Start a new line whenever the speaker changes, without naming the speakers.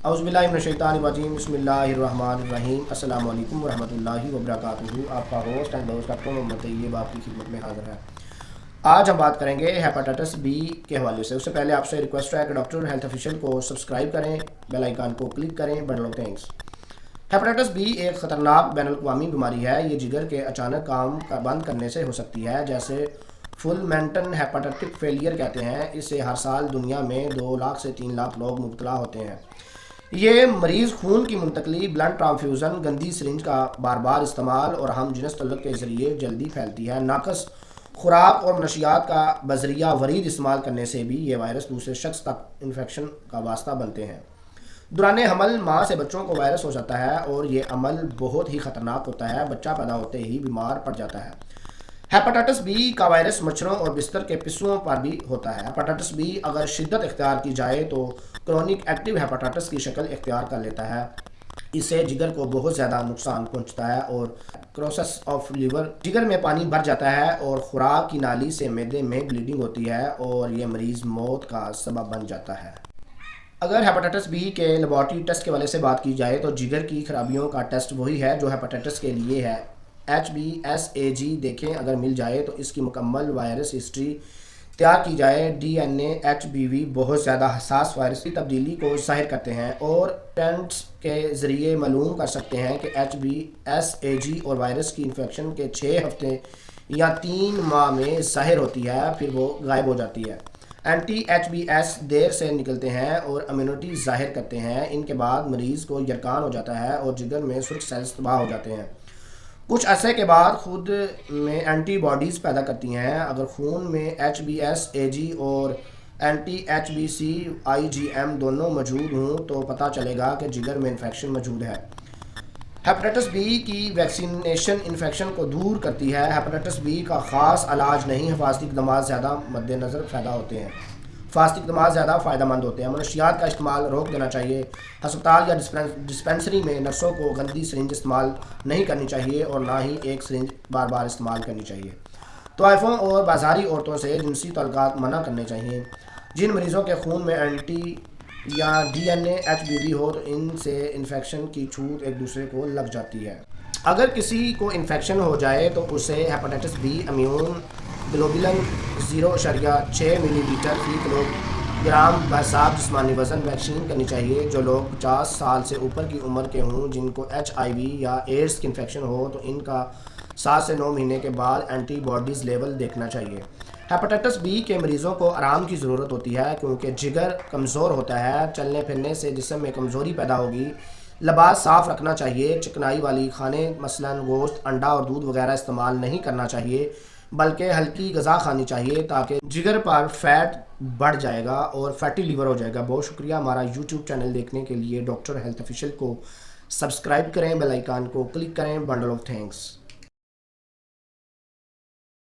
औज़ुबिल्लाहिमिनश्शैतानिर्रजीम बिस्मिल्लाहिर्रहमानिर्रहीम अस्सलामु अलैकुम वरहमतुल्लाहि वबरकातुहू। आपका होस्ट एंड दोस्त डॉक्टर मोहम्मद तैयब आपकी खिदमत में हाज़िर है। आज हम बात करेंगे हेपेटाइटिस बी के हवाले से। उससे पहले आपसे रिक्वेस्ट है कि डॉक्टर हेल्थ ऑफिशियल को सब्सक्राइब करें, बेल आइकन को क्लिक करें। Bundle of thanks. Hepatitis B एक ख़तरनाक बैनुल-अक़वामी बीमारी है। ये जिगर के अचानक काम बंद करने से हो सकती है, जैसे फुलमेंटन हेपेटाइटिक फेलियर कहते हैं। इससे हर साल दुनिया में 2 लाख से 3 लाख लोग मुब्तला होते हैं। ये मरीज़ खून की मुंतकली, ब्लड ट्रांफ्यूज़न, गंदी सिरिंज का बार बार इस्तेमाल और हम जिनस तल्लुक़ के ज़रिए जल्दी फैलती है। नाकस खुराक और मनशियात का बजरिया वरीद इस्तेमाल करने से भी ये वायरस दूसरे शख्स तक इन्फेक्शन का वास्ता बनते हैं। दौरान हमल माँ से बच्चों को वायरस हो जाता है और ये अमल बहुत ही ख़तरनाक होता है। बच्चा पैदा होते ही बीमार पड़ जाता है। हेपेटाइटिस बी का वायरस मच्छरों और बिस्तर के पिस्सुओं पर भी होता है। हेपेटाइटिस बी अगर शिद्दत इख्तियार की जाए तो क्रोनिक एक्टिव हेपेटाइटिस की शक्ल इख्तियार कर लेता है। इससे जिगर को बहुत ज़्यादा नुकसान पहुंचता है और क्रोसिस ऑफ लीवर, जिगर में पानी भर जाता है और खुराक की नाली से मैदे में ब्लीडिंग होती है और ये मरीज़ मौत का सबब बन जाता है। अगर हेपेटाइटिस बी के लेबॉर्ट्री टेस्ट के वाले से बात की जाए तो जिगर की खराबियों का टेस्ट वही है जो हेपेटाइटिस के लिए है। HbSAg देखें, अगर मिल जाए तो इसकी मुकम्मल वायरस हिस्ट्री तैयार की जाए। DNA HBV बहुत ज़्यादा हसास वायरस की तब्दीली को ज़ाहिर करते हैं और टेंट्स के ज़रिए मालूम कर सकते हैं कि HbSAg और वायरस की इन्फेक्शन के 6 हफ्ते या 3 माह में ज़ाहिर होती है, फिर वो गायब हो जाती है। anti-HbS देर से निकलते हैं और इम्यूनिटी ज़ाहिर करते हैं। इनके बाद मरीज़ को यरकान हो जाता है और जिगर में सुर्ख सेल्स तबाह हो जाते हैं। कुछ अरसे के बाद खुद में एंटीबॉडीज़ पैदा करती हैं। अगर खून में HbSAg और anti-HbC IgM दोनों मौजूद हों तो पता चलेगा कि जिगर में इन्फेक्शन मौजूद है। हेपेटाइटिस बी की वैक्सीनेशन इन्फेक्शन को दूर करती है। हेपेटाइटिस बी का ख़ास इलाज नहीं। हिफाजती इक़दाम ज़्यादा मद्देनज़र फ़ायदा होते हैं। हिफाजती इक़दाम ज़्यादा फ़ायदेमंद होते हैं। मनशियात का इस्तेमाल रोक देना चाहिए। अस्पताल या डिस्पेंसरी में नर्सों को गंदी सिरिंज इस्तेमाल नहीं करनी चाहिए और ना ही एक सिरिंज बार बार इस्तेमाल करनी चाहिए। तोइफ़ों और बाज़ारी औरतों से जिनसी तल्क़ात मना करने चाहिए। जिन मरीज़ों के खून में एंटी या DNA HBV हो तो इनसे इन्फेक्शन की छूट एक दूसरे को लग जाती है। अगर किसी को इन्फेक्शन हो जाए तो उसे hepatitis B immune globulin 0.6 millilitre फी किलोग्राम बसाब जिस्मानी वज़न वैक्सीन करनी चाहिए। जो लोग 50 साल से ऊपर की उम्र के हों, जिनको HIV या एड्स की इन्फेक्शन हो तो इनका 7 से 9 महीने के बाद एंटीबॉडीज़ लेवल देखना चाहिए। हेपेटाइटिस बी के मरीज़ों को आराम की ज़रूरत होती है क्योंकि जिगर कमज़ोर होता है। चलने फिरने से जिस्म में कमज़ोरी पैदा होगी। लिबास साफ़ रखना चाहिए। चिकनाई वाली खाने मसलन गोश्त, अंडा और दूध वगैरह इस्तेमाल नहीं करना चाहिए, बल्कि हल्की ग़िज़ा खानी चाहिए ताकि जिगर पर फैट बढ़ जाएगा और फैटी लीवर हो जाएगा। बहुत शुक्रिया हमारा यूट्यूब चैनल देखने के लिए। डॉक्टर हेल्थ ऑफिशियल को सब्सक्राइब करें, बेल आइकन को क्लिक करें। Bundle of thanks.